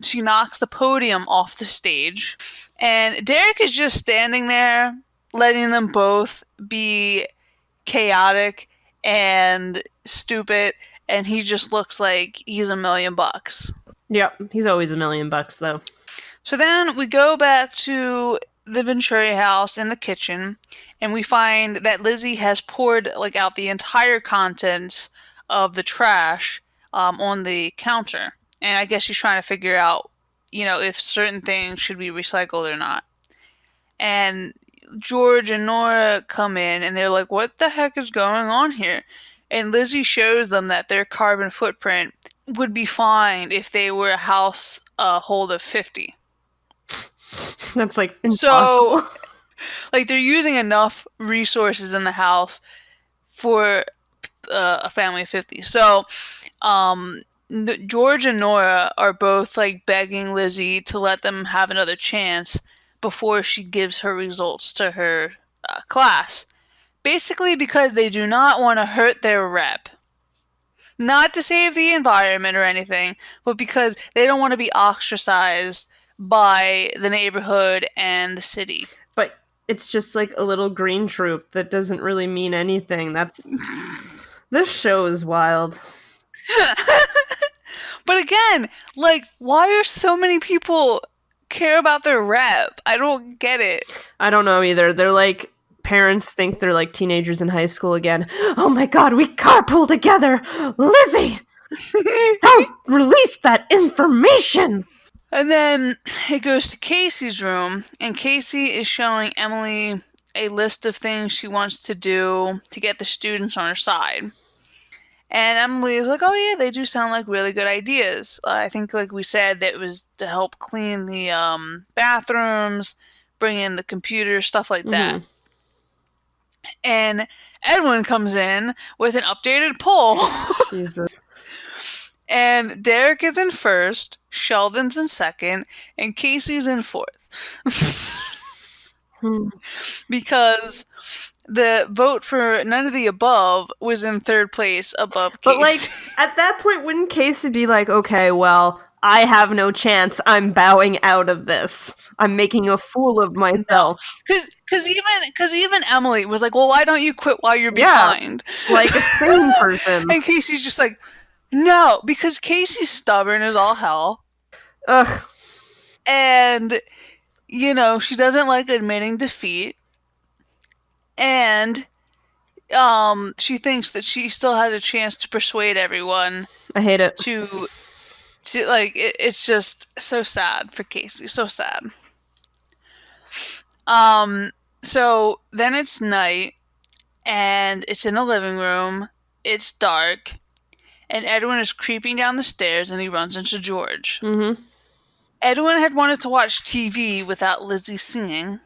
she knocks the podium off the stage. And Derek is just standing there, letting them both be chaotic and stupid, and he just looks like he's $1,000,000. Yep, he's always $1,000,000 though. So then we go back to the Venturi house in the kitchen, and we find that Lizzie has poured like out the entire contents of the trash on the counter, and I guess she's trying to figure out, you know, if certain things should be recycled or not. And George and Nora come in and they're like, what the heck is going on here? And Lizzie shows them that their carbon footprint would be fine if they were a household of 50. That's like impossible. So, like, they're using enough resources in the house for a family of 50. So, George and Nora are both like begging Lizzie to let them have another chance before she gives her results to her class. Basically because they do not want to hurt their rep. Not to save the environment or anything, but because they don't want to be ostracized by the neighborhood and the city. But it's just like a little green troop that doesn't really mean anything. That's... This show is wild. But again, like, why are so many people care about their rep? I don't get it. I don't know either. They're like, parents think they're like teenagers in high school again. Oh my god, we carpool together! Lizzie! Don't release that information! And then it goes to Casey's room, and Casey is showing Emily a list of things she wants to do to get the students on her side. And Emily is like, oh yeah, they do sound like really good ideas. I think, like we said, that it was to help clean the bathrooms, bring in the computers, stuff like that. And Edwin comes in with an updated poll. Jesus. And Derek is in first, Sheldon's in second, and Casey's in fourth. Because the vote for none of the above was in third place above Casey. But, like, at that point, wouldn't Casey be like, okay, well, I have no chance. I'm bowing out of this. I'm making a fool of myself. Because even Emily was like, well, why don't you quit while you're behind? Like a sane person. And Casey's just like, no, because Casey's stubborn as all hell. Ugh. And she doesn't like admitting defeat, and she thinks that she still has a chance to persuade everyone I hate it. to like it's just so sad for Casey, so sad. So then it's night and it's in the living room. It's dark and Edwin is creeping down the stairs and he runs into George. Mm-hmm. Edwin had wanted to watch TV without Lizzie singing,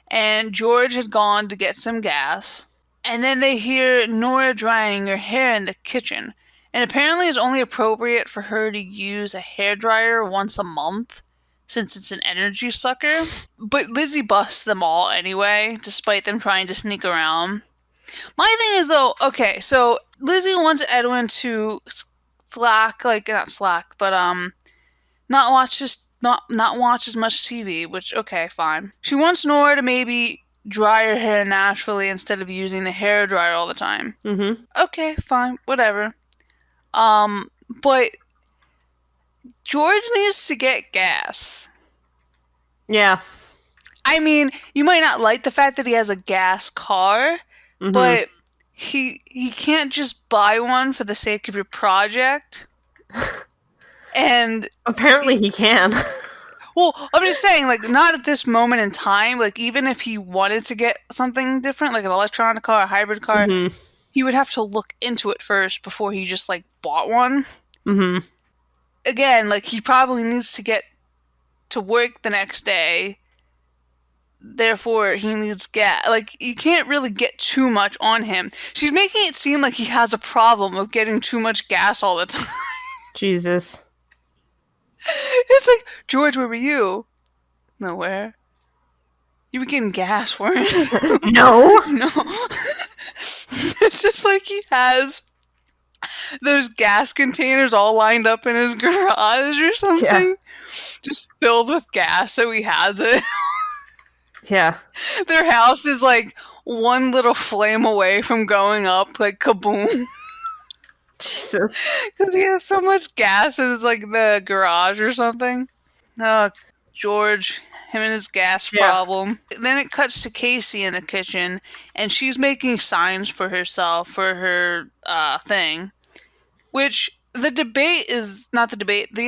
and George had gone to get some gas. And then they hear Nora drying her hair in the kitchen. And apparently it's only appropriate for her to use a hairdryer once a month, since it's an energy sucker. But Lizzie busts them all anyway, despite them trying to sneak around. My thing is though, okay, so Lizzie wants Edwin to not slack, but not watch as much TV, which okay, fine. She wants Nora to maybe dry her hair naturally instead of using the hair dryer all the time. Mm-hmm. Okay, fine, whatever. But George needs to get gas. Yeah. I mean, you might not like the fact that he has a gas car, but he can't just buy one for the sake of your project. And apparently he can. Well, I'm just saying, like, not at this moment in time. Like, even if he wanted to get something different, like an electronic car, a hybrid car, he would have to look into it first before he just, like, bought one. Mm-hmm. Again, like, he probably needs to get to work the next day. Therefore, he needs gas. Like, you can't really get too much on him. She's making it seem like he has a problem of getting too much gas all the time. Jesus. It's like, George, where were you? Nowhere. You were getting gas, weren't you? No. No. It's just like he has those gas containers all lined up in his garage or something. Yeah. Just filled with gas, so he has it. Yeah. Their house is like one little flame away from going up, like kaboom. Jesus. Because he has so much gas in his, like, the garage or something. Oh, George, him and his gas problem. Then it cuts to Casey in the kitchen, and she's making signs for herself for her thing. Which, the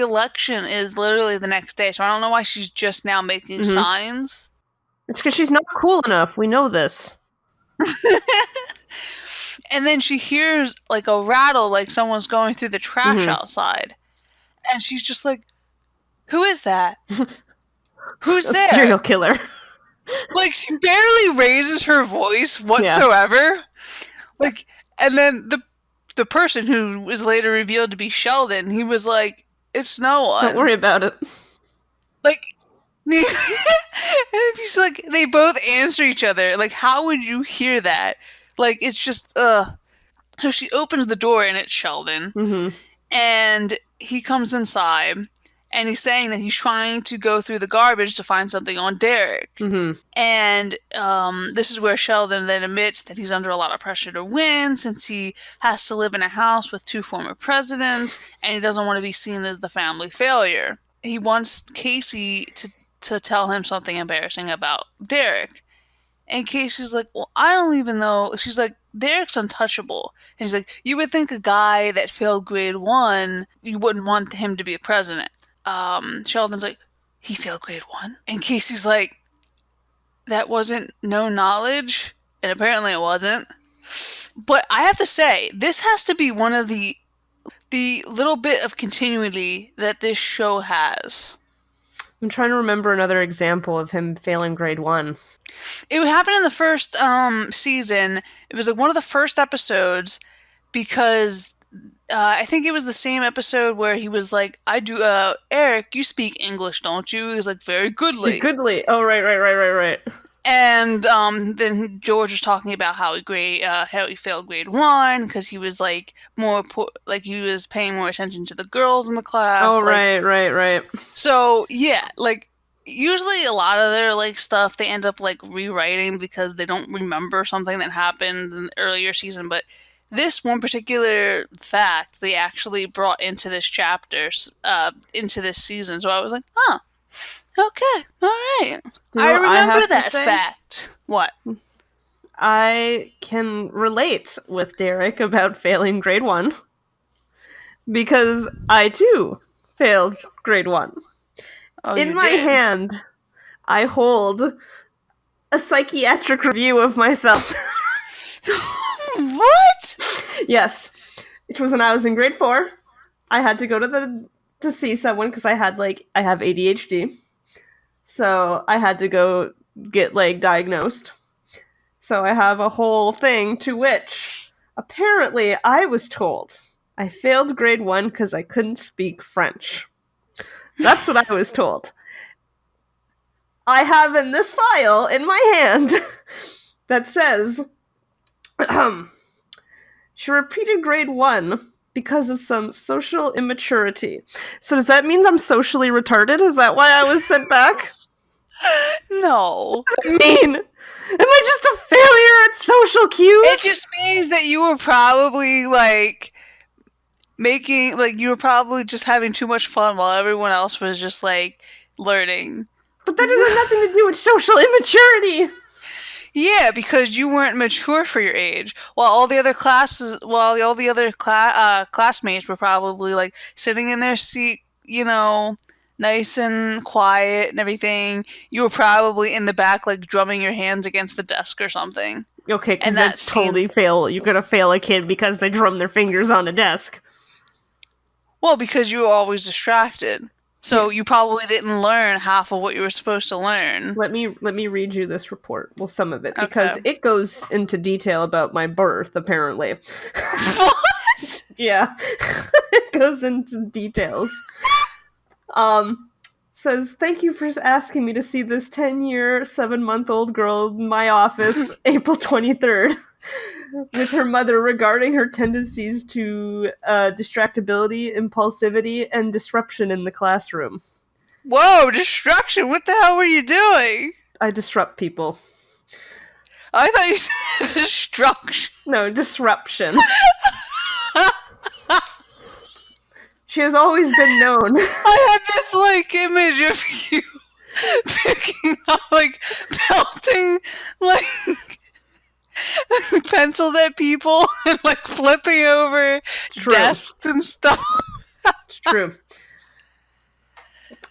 election is literally the next day, so I don't know why she's just now making signs. It's because she's not cool enough. We know this. And then she hears, like, a rattle, like someone's going through the trash outside. And she's just like, who is that? Who's there? Serial killer. Like, she barely raises her voice whatsoever. Yeah. Like, and then the person who is later revealed to be Sheldon, he was like, it's no one. Don't worry about it. Like, and he's like, they both answer each other. Like, how would you hear that? Like, it's just, So she opens the door and it's Sheldon. And he comes inside and he's saying that he's trying to go through the garbage to find something on Derek. And this is where Sheldon then admits that he's under a lot of pressure to win since he has to live in a house with 2 former presidents and he doesn't want to be seen as the family failure. He wants Casey to tell him something embarrassing about Derek. And Casey's like, well, I don't even know. She's like, Derek's untouchable. And he's like, you would think a guy that failed grade 1, you wouldn't want him to be a president. Sheldon's like, he failed grade 1? And Casey's like, that wasn't no knowledge. And apparently it wasn't. But I have to say, this has to be one of the little bit of continuity that this show has. I'm trying to remember another example of him failing grade 1. It happened in the first season. It was like one of the first episodes because I think it was the same episode where he was like, I do, Eric, you speak English, don't you? He was like, very goodly. Goodly. Oh, right. And then George was talking about how he failed grade 1 because he was like he was paying more attention to the girls in the class. Oh, like, right. So yeah, like usually a lot of their like stuff they end up like rewriting because they don't remember something that happened in the earlier season. But this one particular fact they actually brought into this chapter, into this season. So I was like, huh. Okay, all right. You I know what I remember have to that say? fact. What? I can relate with Derek about failing grade 1 because I too failed grade 1. Oh, In you my did. hand, I hold a psychiatric review of myself. What? Yes, it was when I was in grade 4. I had to go to see someone because I have ADHD. So I had to go get diagnosed. So I have a whole thing to which apparently I was told I failed grade 1 because I couldn't speak French. That's what I was told. I have in this file in my hand that says she repeated grade 1 because of some social immaturity. So does that mean I'm socially retarded? Is that why I was sent back? No. What does it mean? Am I just a failure at social It cues? just means that you were probably you were probably just having too much fun while everyone else was just learning. But that has nothing to do with social immaturity. Yeah, because you weren't mature for your age. While all the other classmates were probably sitting in their seat, nice and quiet and everything. You were probably in the back, drumming your hands against the desk or something. Okay, because And that that's seemed totally fail. You're gonna fail a kid because they drum their fingers on a desk. well because you were always distracted. Here, So you probably didn't learn half of what you were supposed to learn. let me read you this report. Well, some of it Okay. because it goes into detail about my birth. Apparently, What? yeah, it goes into details. Says, thank you for asking me to see this 10-year, 7-month-old girl in my office, April 23rd, with her mother regarding her tendencies to distractibility, impulsivity, and disruption in the classroom. Whoa, destruction! What the hell were you doing? I disrupt people. I thought you said destruction. No, disruption. She has always been known. I had this image of you picking up pelting pencils at people and flipping over True. desks and stuff. It's true.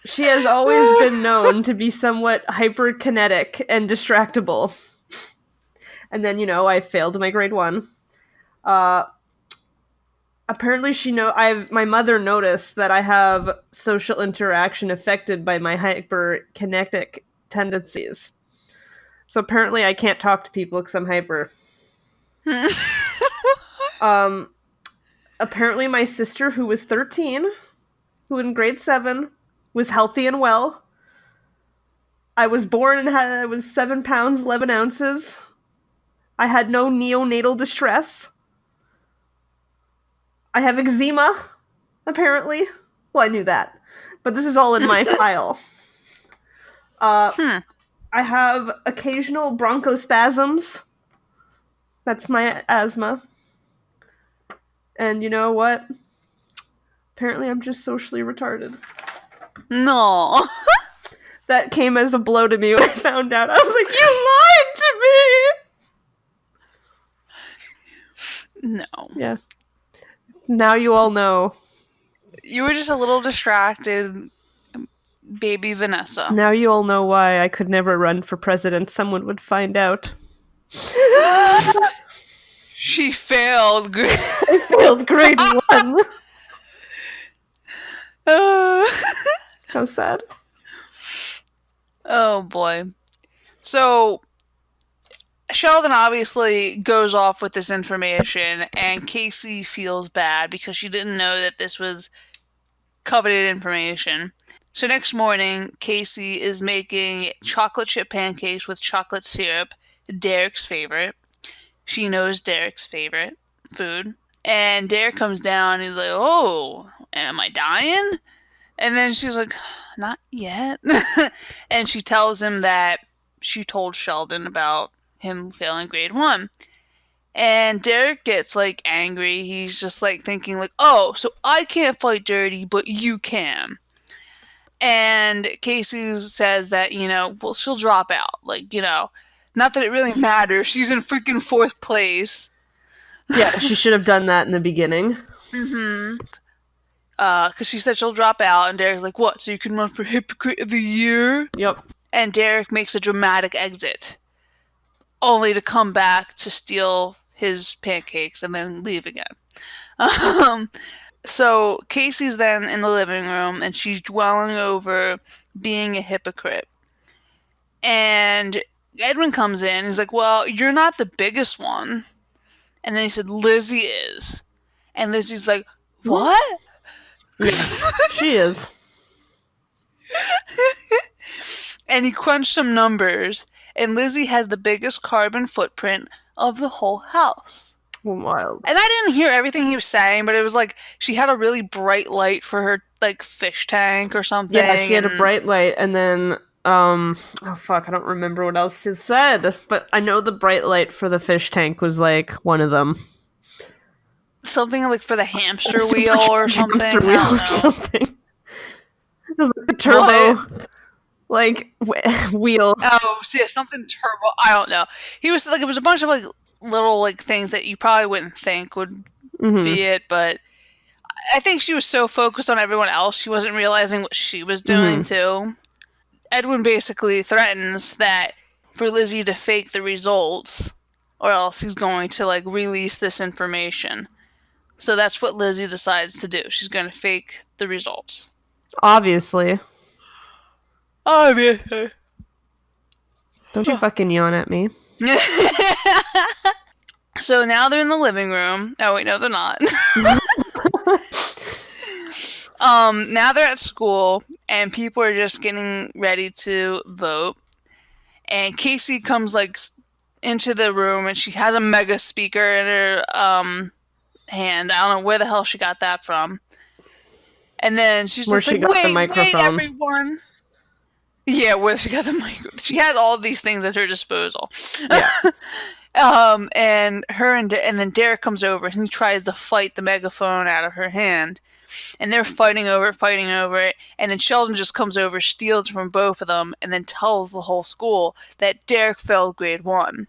She has always been known to be somewhat hyperkinetic and distractible. And then, I failed my grade 1. Apparently my mother noticed that I have social interaction affected by my hyperkinetic tendencies. So apparently I can't talk to people because I'm hyper. Apparently my sister, who was 13, who in grade 7 was healthy and well. I was born and I was 7 pounds 11 ounces. I had no neonatal distress. I have eczema, apparently. Well, I knew that. But this is all in my file. I have occasional bronchospasms. That's my asthma. And you know what? Apparently I'm just socially retarded. No. That came as a blow to me when I found out. I was like, you lied to me! No. Yeah. Now you all know. You were just a little distracted, baby Vanessa. Now you all know why I could never run for president. Someone would find out. She failed. I failed grade 1. How sad. Oh boy. So Sheldon obviously goes off with this information, and Casey feels bad because she didn't know that this was coveted information. So next morning, Casey is making chocolate chip pancakes with chocolate syrup, Derek's favorite. She knows Derek's favorite food. And Derek comes down and he's like, oh, am I dying? And then she's like, not yet. And she tells him that she told Sheldon about him failing grade 1. And Derek gets angry. He's just thinking oh, so I can't fight dirty, but you can. And Casey says that, well, she'll drop out. Like, not that it really matters. She's in freaking fourth place. Yeah, she should have done that in the beginning. Mm-hmm. Because she said she'll drop out, and Derek's like, what, so you can run for Hypocrite of the Year? Yep. And Derek makes a dramatic exit, only to come back to steal his pancakes and then leave again. So Casey's then in the living room, and she's dwelling over being a hypocrite. And Edwin comes in, he's like, well, you're not the biggest one. And then he said, Lizzie is. And Lizzie's like, what? Yeah, she is. And he crunched some numbers, and Lizzie has the biggest carbon footprint of the whole house. Wild. And I didn't hear everything he was saying, but it was like she had a really bright light for her like fish tank or something. Yeah, she had a bright light, and then oh fuck, I don't remember what else he said, but I know the bright light for the fish tank was like one of them. Something like for the hamster wheel or something. Hamster wheel or something. It was like the turbo, like wheel. Oh, see, something turbo. I don't know. He was like, it was a bunch of like little like things that you probably wouldn't think would be it, but I think she was so focused on everyone else, she wasn't realizing what she was doing too. Edwin basically threatens that for Lizzie to fake the results, or else he's going to like release this information. So that's what Lizzie decides to do. She's going to fake the results. Obviously. Obviously. Don't you fucking yawn at me. So now they're in the living room. Oh wait, no, they're not. Now they're at school, and people are just getting ready to vote. And Casey comes like into the room, and she has a mega speaker in her hand. I don't know where the hell she got that from. And then she's just like, wait, everyone. Yeah, where she got the microphone. She has all these things at her disposal. Yeah. And then Derek comes over, and he tries to fight the megaphone out of her hand. And they're fighting over it. And then Sheldon just comes over, steals from both of them, and then tells the whole school that Derek failed grade 1.